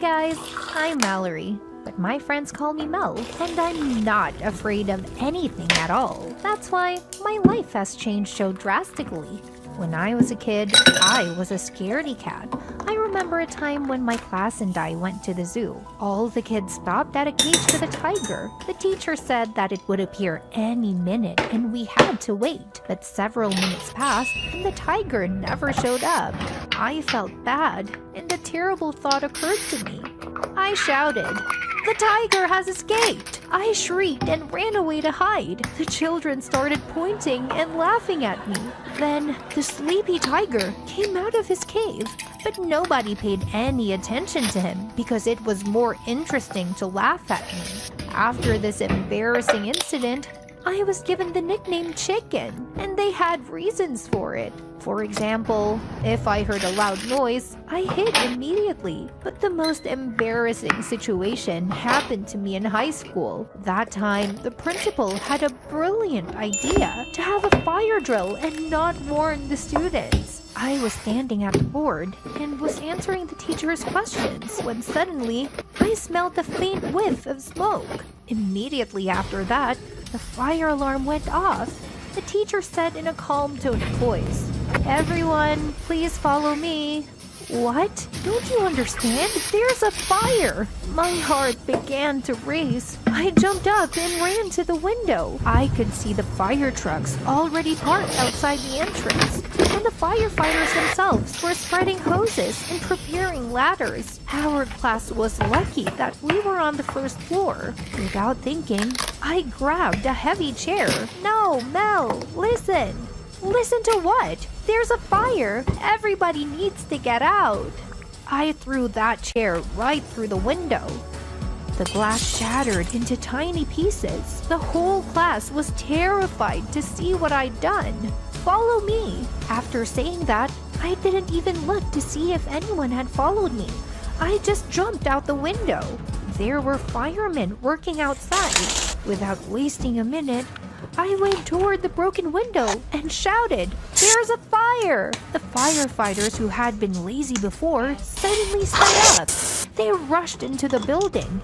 guys, I'm Mallory, but my friends call me Mel, and I'm not afraid of anything at all. That's why my life has changed so drastically. When I was a kid, I was a scaredy cat. I remember a time when my class and I went to the zoo. All the kids stopped at a cage with a tiger. The teacher said that it would appear any minute and we had to wait. But several minutes passed and the tiger never showed up. I felt bad and a terrible thought occurred to me. I shouted, "The tiger has escaped!" I shrieked and ran away to hide. The children started pointing and laughing at me. Then the sleepy tiger came out of his cave, but nobody paid any attention to him because it was more interesting to laugh at me. After this embarrassing incident, I was given the nickname Chicken, and they had reasons for it. For example, if I heard a loud noise, I hid immediately. But the most embarrassing situation happened to me in high school. That time, the principal had a brilliant idea to have a fire drill and not warn the students. I was standing at the board and was answering the teacher's questions when suddenly I smelled a faint whiff of smoke. Immediately after that, the fire alarm went off. The teacher said in a calm tone of voice, "Everyone, please follow me." What? Don't you understand? There's a fire! My heart began to race. I jumped up and ran to the window. I could see the fire trucks already parked outside the entrance, and the firefighters themselves were spreading hoses and preparing ladders. Our class was lucky that we were on the first floor. Without thinking, I grabbed a heavy chair. "No, Mel, listen!" "Listen to what? There's a fire! Everybody needs to get out!" I threw that chair right through the window. The glass shattered into tiny pieces. The whole class was terrified to see what I'd done. "Follow me!" After saying that, I didn't even look to see if anyone had followed me. I just jumped out the window. There were firemen working outside. Without wasting a minute, I went toward the broken window and shouted, "There's a fire!" The firefighters who had been lazy before suddenly stood up. They rushed into the building,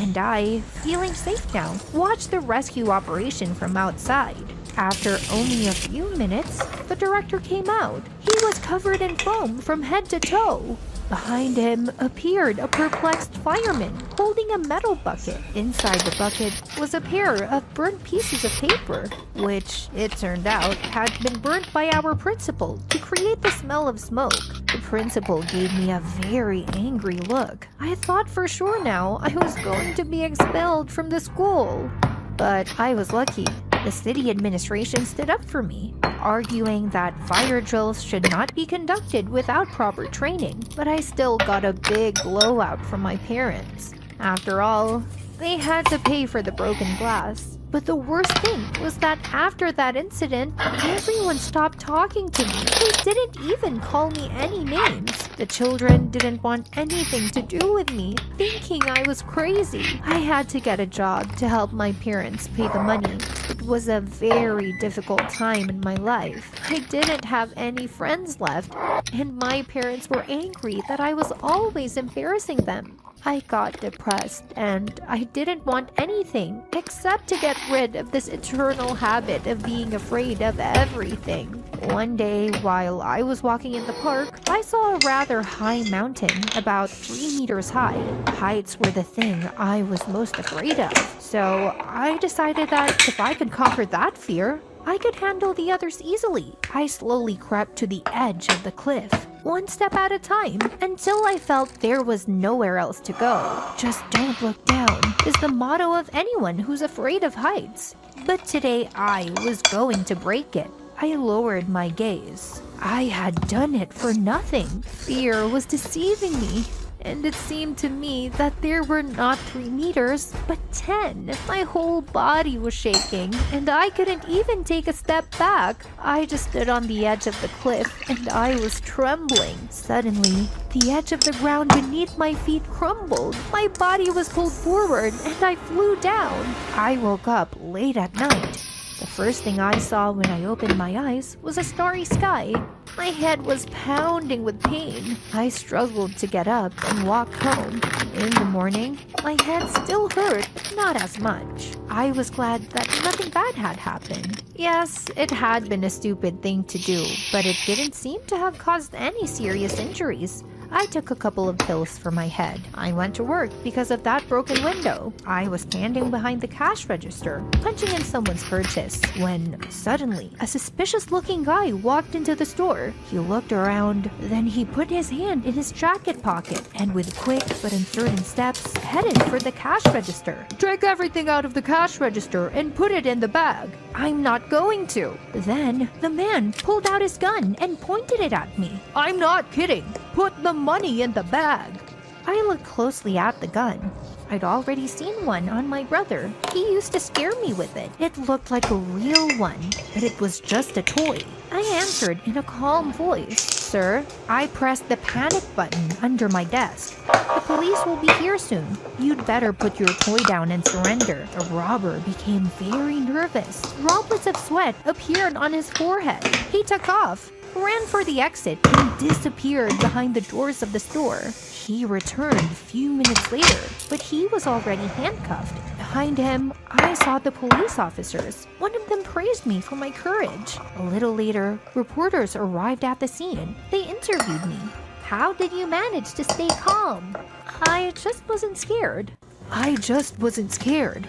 and I, feeling safe now, watched the rescue operation from outside. After only a few minutes, the director came out. He was covered in foam from head to toe. Behind him appeared a perplexed fireman holding a metal bucket. Inside the bucket was a pair of burnt pieces of paper, which, it turned out, had been burnt by our principal to create the smell of smoke. The principal gave me a very angry look. I thought for sure now I was going to be expelled from the school. But I was lucky. The city administration stood up for me, arguing that fire drills should not be conducted without proper training, but I still got a big blowout from my parents. After all, they had to pay for the broken glass. But the worst thing was that after that incident, everyone stopped talking to me. They didn't even call me any names. The children didn't want anything to do with me, thinking I was crazy. I had to get a job to help my parents pay the money. It was a very difficult time in my life. I didn't have any friends left, and my parents were angry that I was always embarrassing them. I got depressed, and I didn't want anything except to get rid of this eternal habit of being afraid of everything. One day, while I was walking in the park, I saw a rather high mountain, about 3 meters high. Heights were the thing I was most afraid of, so I decided that if I could conquer that fear, I could handle the others easily. I slowly crept to the edge of the cliff, one step at a time, until I felt there was nowhere else to go. Just don't look down is the motto of anyone who's afraid of heights. But today I was going to break it. I lowered my gaze. I had done it for nothing. Fear was deceiving me. And it seemed to me that there were not 3 meters, but 10. My whole body was shaking, and I couldn't even take a step back. I just stood on the edge of the cliff, and I was trembling. Suddenly, the edge of the ground beneath my feet crumbled. My body was pulled forward, and I flew down. I woke up late at night. The first thing I saw when I opened my eyes was a starry sky. My head was pounding with pain. I struggled to get up and walk home. In the morning, my head still hurt, but not as much. I was glad that nothing bad had happened. Yes, it had been a stupid thing to do, but it didn't seem to have caused any serious injuries. I took a couple of pills for my head. I went to work because of that broken window. I was standing behind the cash register, punching in someone's purchase, when suddenly a suspicious-looking guy walked into the store. He looked around, then he put his hand in his jacket pocket and with quick but uncertain steps headed for the cash register. "Take everything out of the cash register and put it in the bag." "I'm not going to." Then the man pulled out his gun and pointed it at me. "I'm not kidding. Put the money in the bag." I looked closely at the gun. I'd already seen one on my brother. He used to scare me with it. It looked like a real one, but it was just a toy. I answered in a calm voice. "Sir, I pressed the panic button under my desk. The police will be here soon. You'd better put your toy down and surrender." The robber became very nervous. Droplets of sweat appeared on his forehead. He took off, ran for the exit, and disappeared behind the doors of the store. He returned a few minutes later, but he was already handcuffed. Behind him, I saw the police officers. One of them praised me for my courage. A little later, reporters arrived at the scene. They interviewed me. "How did you manage to stay calm?" "I just wasn't scared." "I just wasn't scared."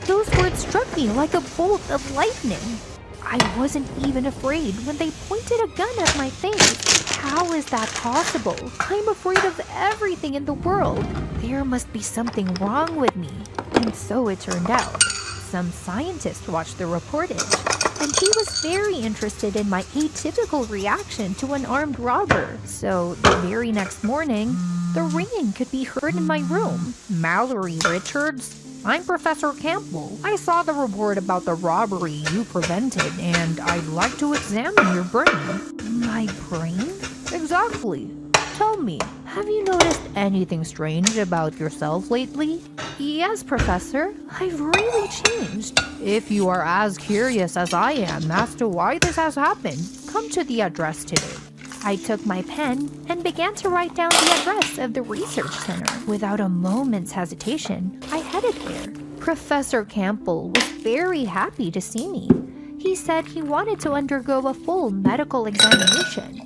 Those words struck me like a bolt of lightning. I wasn't even afraid when they pointed a gun at my face. How is that possible? I'm afraid of everything in the world. There must be something wrong with me. And so it turned out. Some scientist watched the reportage, and he was very interested in my atypical reaction to an armed robber. So the very next morning, the ringing could be heard in my room. "Mallory Richards? I'm Professor Campbell. I saw the report about the robbery you prevented, and I'd like to examine your brain." "My brain?" "Exactly. Tell me, have you noticed anything strange about yourself lately?" "Yes, Professor. I've really changed." "If you are as curious as I am as to why this has happened, come to the address today." I took my pen and began to write down the address of the research center. Without a moment's hesitation, I headed there. Professor Campbell was very happy to see me. He said he wanted to undergo a full medical examination.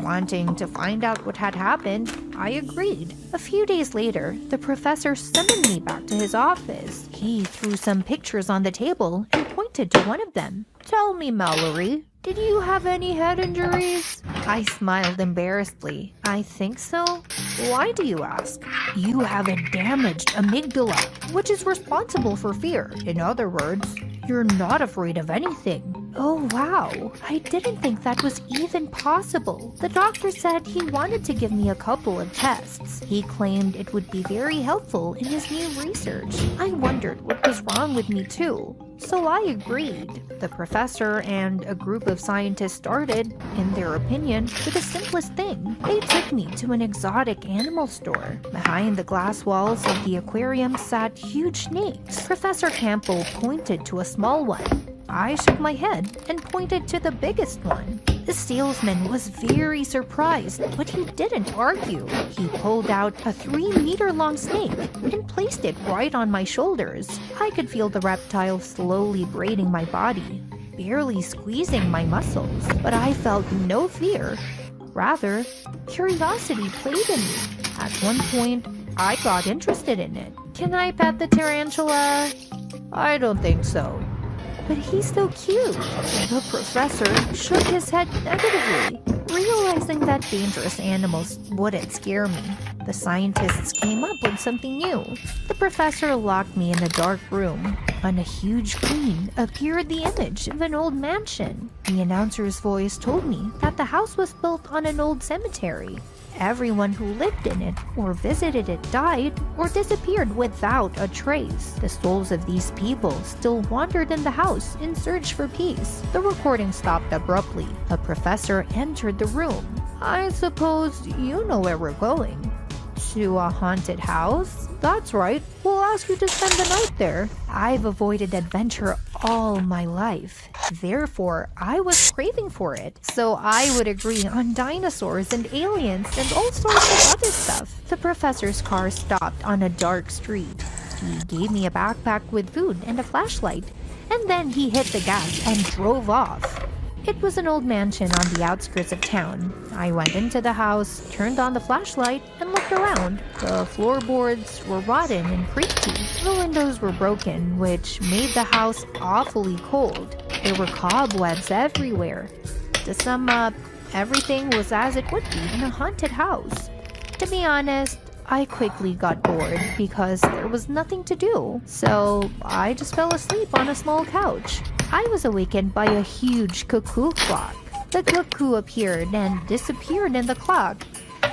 Wanting to find out what had happened, I agreed. A few days later, the professor summoned me back to his office. He threw some pictures on the table and pointed to one of them. "Tell me, Mallory, did you have any head injuries?" I smiled embarrassedly. "I think so." "Why do you ask?" "You have a damaged amygdala, which is responsible for fear. In other words, you're not afraid of anything." Oh wow, I didn't think that was even possible. The doctor said he wanted to give me a couple of tests. He claimed it would be very helpful in his new research. I wondered what was wrong with me too, so I agreed. The professor and a group of scientists started, in their opinion, with the simplest thing. They took me to an exotic animal store. Behind the glass walls of the aquarium sat huge snakes. Professor Campbell pointed to a small one. I shook my head and pointed to the biggest one. The salesman was very surprised, but he didn't argue. He pulled out a 3-meter-long snake and placed it right on my shoulders. I could feel the reptile slowly braiding my body, barely squeezing my muscles, but I felt no fear. Rather, curiosity played in me. At one point, I got interested in it. "Can I pet the tarantula?" "I don't think so." "But he's so cute." The professor shook his head negatively, realizing that dangerous animals wouldn't scare me. The scientists came up with something new. The professor locked me in a dark room. On a huge screen appeared the image of an old mansion. The announcer's voice told me that the house was built on an old cemetery. Everyone who lived in it or visited it died or disappeared without a trace. The souls of these people still wandered in the house in search for peace. The recording stopped abruptly. A professor entered the room. "I suppose you know where we're going." "To a haunted house?" "That's right. We'll ask you to spend the night there." I've avoided adventure all my life. Therefore, I was craving for it. So I would agree on dinosaurs and aliens and all sorts of other stuff. The professor's car stopped on a dark street. He gave me a backpack with food and a flashlight, and then he hit the gas and drove off. It was an old mansion on the outskirts of town. I went into the house, turned on the flashlight, and looked around. The floorboards were rotten and creaky. The windows were broken, which made the house awfully cold. There were cobwebs everywhere. To sum up, everything was as it would be in a haunted house. To be honest, I quickly got bored because there was nothing to do, so I just fell asleep on a small couch. I was awakened by a huge cuckoo clock. The cuckoo appeared and disappeared in the clock.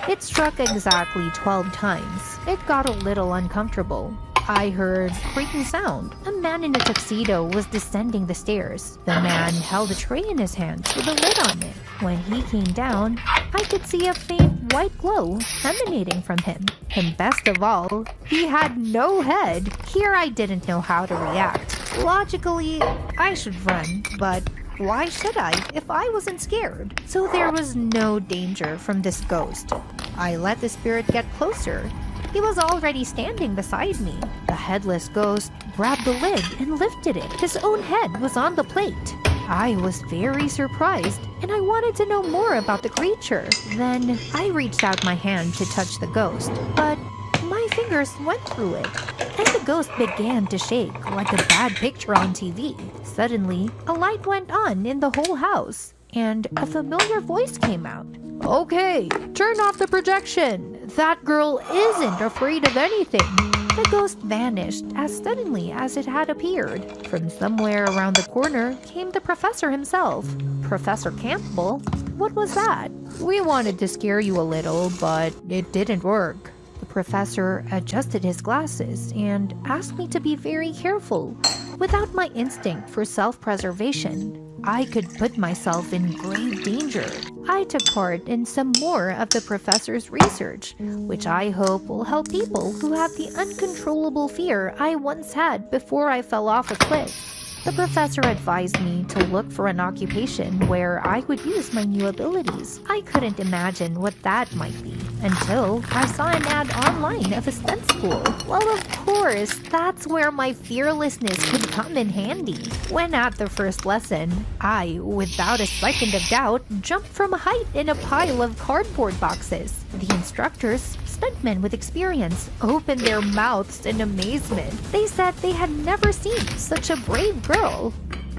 It struck exactly 12 times. It got a little uncomfortable. I heard creaking sound. A man in a tuxedo was descending the stairs. The man held a tray in his hands with a lid on it. When he came down, I could see a faint white glow emanating from him. And best of all, he had no head. Here I didn't know how to react. Logically, I should run, but why should I if I wasn't scared? So there was no danger from this ghost. I let the spirit get closer. He was already standing beside me. The headless ghost grabbed the lid and lifted it. His own head was on the plate. I was very surprised, and I wanted to know more about the creature. Then I reached out my hand to touch the ghost, but my fingers went through it, and the ghost began to shake like a bad picture on TV. Suddenly, a light went on in the whole house, and a familiar voice came out. "Okay, turn off the projection. That girl isn't afraid of anything." The ghost vanished as suddenly as it had appeared. From somewhere around the corner came the professor himself. Professor Campbell? What was that? "We wanted to scare you a little, but it didn't work." The professor adjusted his glasses and asked me to be very careful. Without my instinct for self-preservation, I could put myself in grave danger. I took part in some more of the professor's research, which I hope will help people who have the uncontrollable fear I once had before I fell off a cliff. The professor advised me to look for an occupation where I could use my new abilities. I couldn't imagine what that might be until I saw an ad online of a stunt school. Well, of course, that's where my fearlessness could come in handy. When at the first lesson, I, without a second of doubt, jumped from a height in a pile of cardboard boxes. The instructors, stuntmen with experience, opened their mouths in amazement. They said they had never seen such a brave girl.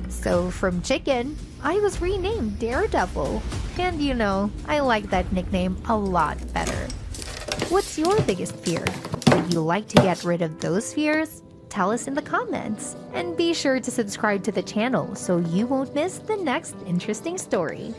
So from Chicken, I was renamed Daredevil. And you know, I like that nickname a lot better. What's your biggest fear? Would you like to get rid of those fears? Tell us in the comments. And be sure to subscribe to the channel so you won't miss the next interesting story.